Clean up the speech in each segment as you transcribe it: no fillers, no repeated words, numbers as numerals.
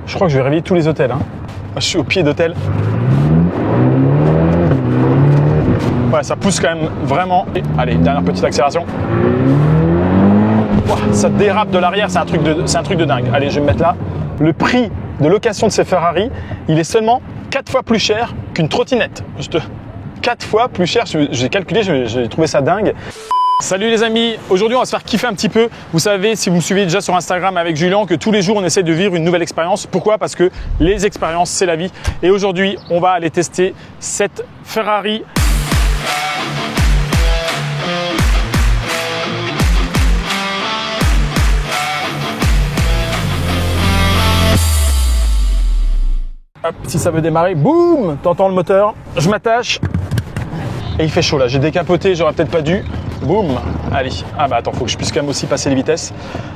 Je crois que je vais réveiller tous les hôtels. Hein. Je suis au pied d'hôtel. Ouais, ça pousse quand même vraiment. Allez, dernière petite accélération. Ouah, ça dérape de l'arrière, c'est un truc de dingue. Allez, je vais me mettre là. Le prix de location de ces Ferrari, il est seulement 4 fois plus cher qu'une trottinette. 4 fois plus cher, j'ai calculé, j'ai trouvé ça dingue. Salut les amis, aujourd'hui on va se faire kiffer un petit peu. Vous savez, si vous me suivez déjà sur Instagram avec Julien, que tous les jours on essaie de vivre une nouvelle expérience. Pourquoi? Parce que les expériences c'est la vie. Et aujourd'hui on va aller tester cette Ferrari. Hop, si ça veut démarrer, boum, t'entends le moteur, je m'attache et il fait chaud là. J'ai décapoté, j'aurais peut-être pas dû. Boum, allez. Ah bah attends, faut que je puisse quand même aussi passer les vitesses.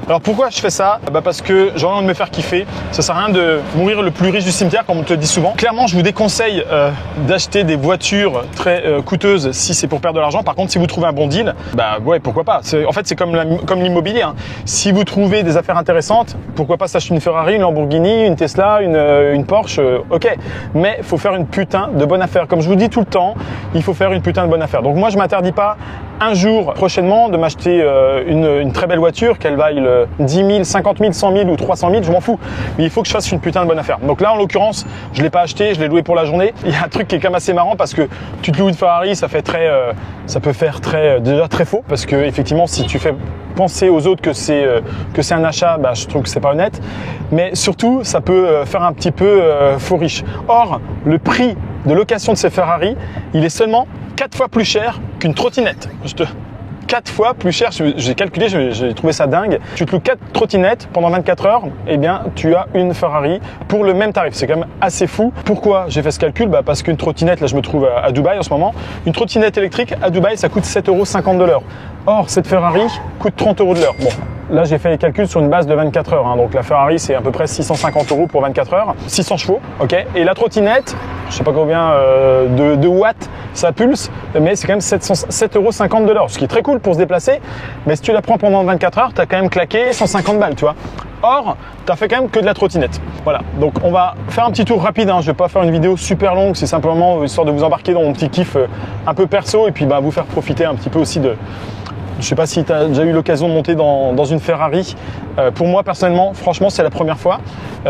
Alors pourquoi je fais ça? Bah parce que j'ai envie de me faire kiffer. Ça sert à rien de mourir le plus riche du cimetière, comme on te le dit souvent. Clairement, je vous déconseille d'acheter des voitures très coûteuses si c'est pour perdre de l'argent. Par contre, si vous trouvez un bon deal, bah ouais, pourquoi pas. En fait, c'est comme l'immobilier. Hein. Si vous trouvez des affaires intéressantes, pourquoi pas s'acheter une Ferrari, une Lamborghini, une Tesla, une Porsche, ok. Mais il faut faire une putain de bonne affaire. Comme je vous dis tout le temps, il faut faire une putain de bonne affaire. Donc moi, je m'interdis pas un jour prochainement de m'acheter une très belle voiture, qu'elle vaille 10 000, 50 000, 100 000 ou 300 000, je m'en fous. Mais il faut que je fasse une putain de bonne affaire. Donc là, en l'occurrence, je ne l'ai pas acheté, je l'ai loué pour la journée. Il y a un truc qui est quand même assez marrant parce que tu te loues une Ferrari, ça peut faire déjà très faux. Parce que effectivement, si tu fais penser aux autres que c'est un achat, bah, je trouve que c'est pas honnête. Mais surtout, ça peut faire un petit peu faux riche. Or, le prix de location de ces Ferrari, il est seulement 4 fois plus cher qu'une trottinette. 4 fois plus cher, j'ai calculé, j'ai trouvé ça dingue. Tu te loues 4 trottinettes pendant 24 heures, eh bien tu as une Ferrari pour le même tarif. C'est quand même assez fou. Pourquoi j'ai fait ce calcul? Bah parce qu'une trottinette, là je me trouve à Dubaï en ce moment, une trottinette électrique à Dubaï ça coûte 7,50 € de l'heure. Or cette Ferrari coûte 30 € de l'heure. Bon, là j'ai fait les calculs sur une base de 24 heures. Hein. Donc la Ferrari c'est à peu près 650 € pour 24 heures, 600 chevaux, ok. Et la trottinette, je sais pas combien de watts ça pulse, mais c'est quand même 7,50 € de l'heure, ce qui est très cool pour se déplacer. Mais si tu la prends pendant 24 heures, tu as quand même claqué 150 balles, tu vois. Or, tu as fait quand même que de la trottinette. Voilà, donc on va faire un petit tour rapide. Hein. Je vais pas faire une vidéo super longue, c'est simplement histoire de vous embarquer dans mon petit kiff un peu perso et puis bah, vous faire profiter un petit peu aussi de... Je sais pas si tu as déjà eu l'occasion de monter dans une Ferrari. Pour moi, personnellement, franchement, c'est la première fois.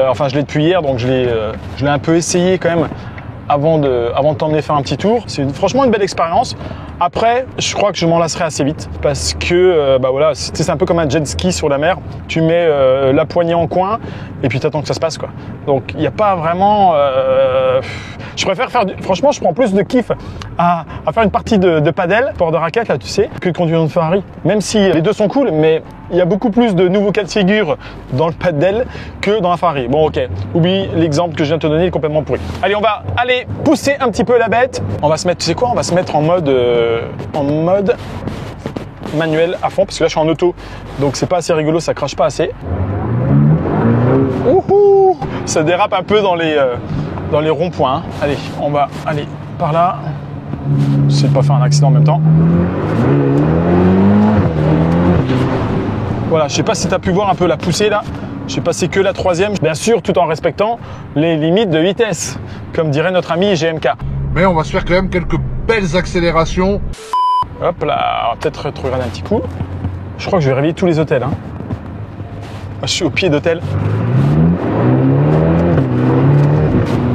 Enfin, je l'ai depuis hier, donc je l'ai un peu essayé quand même avant de t'emmener faire un petit tour. C'est franchement une belle expérience. Après, je crois que je m'en lasserai assez vite parce que bah voilà, c'est un peu comme un jet ski sur la mer. Tu mets la poignée en coin et puis tu attends que ça se passe, quoi. Donc il n'y a pas vraiment... je préfère faire... Franchement, je prends plus de kiff à faire une partie de padel, sport de raquette, là, tu sais, que de conduire une Ferrari. Même si les deux sont cool, mais il y a beaucoup plus de nouveaux cas de figure dans le padel que dans la Ferrari. Bon, ok, oublie l'exemple que je viens de te donner, il est complètement pourri. Allez, on va aller pousser un petit peu la bête. On va se mettre, tu sais quoi, on va se mettre en mode manuel à fond, parce que là, je suis en auto, donc c'est pas assez rigolo, ça crache pas assez. Ouhou, ça dérape un peu dans les ronds-points. Hein. Allez, on va aller par là. J'essaie de pas faire un accident en même temps. Voilà, je sais pas si tu as pu voir un peu la poussée là. J'ai passé que la 3e, bien sûr, tout en respectant les limites de vitesse, comme dirait notre ami GMK. Mais on va se faire quand même quelques belles accélérations. Hop là, on va peut-être regarder un petit coup. Je crois que je vais réveiller tous les hôtels. Hein. Je suis au pied d'hôtel.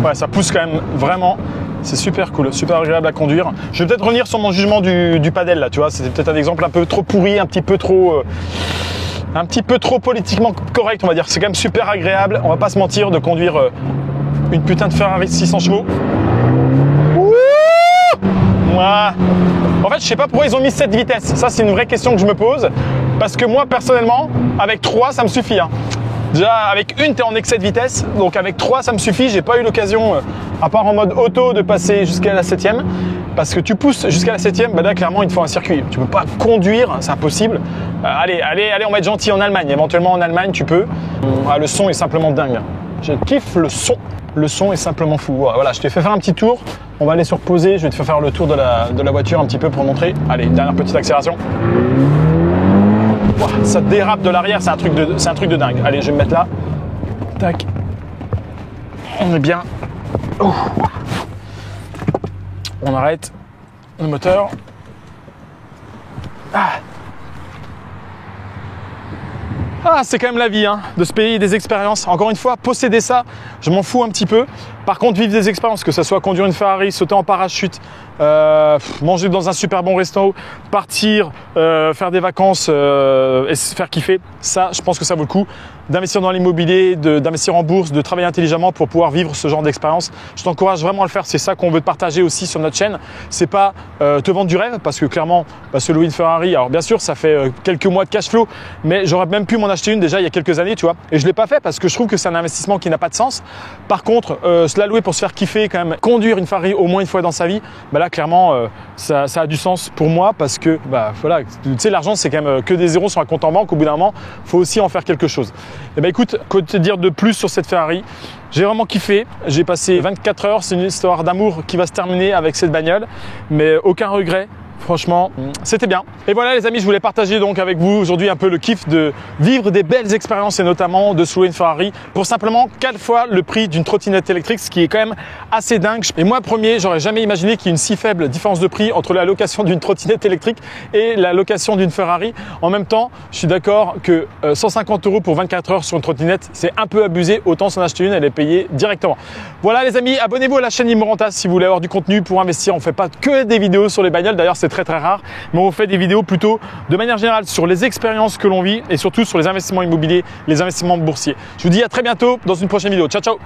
Ouais, ça pousse quand même vraiment. C'est super cool, super agréable à conduire. Je vais peut-être revenir sur mon jugement du padel là, tu vois. C'était peut-être un exemple un peu trop pourri, un petit peu trop politiquement correct, on va dire. C'est quand même super agréable. On va pas se mentir de conduire une putain de Ferrari 600 chevaux. Ouah. En fait, je sais pas pourquoi ils ont mis 7 vitesses. Ça, c'est une vraie question que je me pose. Parce que moi, personnellement, avec 3, ça me suffit. Hein. Déjà, avec une, tu es en excès de vitesse. Donc, avec 3, ça me suffit. J'ai pas eu l'occasion, à part en mode auto, de passer jusqu'à la 7e. Parce que tu pousses jusqu'à la 7e, bah là, clairement, il te faut un circuit. Tu peux pas conduire, c'est impossible. Allez, on va être gentil en Allemagne. Éventuellement, en Allemagne, tu peux. Le son est simplement dingue. Je kiffe le son. Le son est simplement fou. Voilà, je t'ai fait faire un petit tour. On va aller se reposer. Je vais te faire le tour de la voiture un petit peu pour montrer. Allez, dernière petite accélération. Ouah, ça dérape de l'arrière, c'est un truc de dingue. Allez, je vais me mettre là. Tac. On est bien. Oh. On arrête le moteur. C'est quand même la vie, hein, de se payer des expériences. Encore une fois, posséder ça, je m'en fous un petit peu. Par contre, vivre des expériences, que ce soit conduire une Ferrari, sauter en parachute, manger dans un super bon resto, partir, faire des vacances et se faire kiffer, ça, je pense que ça vaut le coup d'investir dans l'immobilier, d'investir en bourse, de travailler intelligemment pour pouvoir vivre ce genre d'expérience. Je t'encourage vraiment à le faire. C'est ça qu'on veut te partager aussi sur notre chaîne. C'est pas te vendre du rêve, parce que clairement, se louer une Ferrari, alors bien sûr, ça fait quelques mois de cash flow, mais j'aurais même pu m'en acheter une déjà il y a quelques années, tu vois. Et je l'ai pas fait parce que je trouve que c'est un investissement qui n'a pas de sens. Par contre, se la louer pour se faire kiffer, quand même, conduire une Ferrari au moins une fois dans sa vie, là clairement, ça a du sens pour moi, parce que voilà, tu sais, l'argent c'est quand même que des zéros sur un compte en banque. Au bout d'un moment, faut aussi en faire quelque chose. Et écoute, quoi te dire de plus sur cette Ferrari? J'ai vraiment kiffé. J'ai passé 24 heures. C'est une histoire d'amour qui va se terminer avec cette bagnole, mais aucun regret. Franchement, c'était bien. Et voilà les amis, je voulais partager donc avec vous aujourd'hui un peu le kiff de vivre des belles expériences, et notamment de se louer une Ferrari pour simplement 4 fois le prix d'une trottinette électrique, ce qui est quand même assez dingue. Et moi premier, j'aurais jamais imaginé qu'il y ait une si faible différence de prix entre la location d'une trottinette électrique et la location d'une Ferrari. En même temps, je suis d'accord que 150 € pour 24 heures sur une trottinette, c'est un peu abusé. Autant s'en acheter une, elle est payée directement. Voilà les amis, abonnez-vous à la chaîne Imorentas si vous voulez avoir du contenu pour investir. On fait pas que des vidéos sur les bagnoles, d'ailleurs c'est très rare, mais on fait des vidéos plutôt de manière générale sur les expériences que l'on vit et surtout sur les investissements immobiliers, les investissements boursiers. Je vous dis à très bientôt dans une prochaine vidéo. Ciao ciao.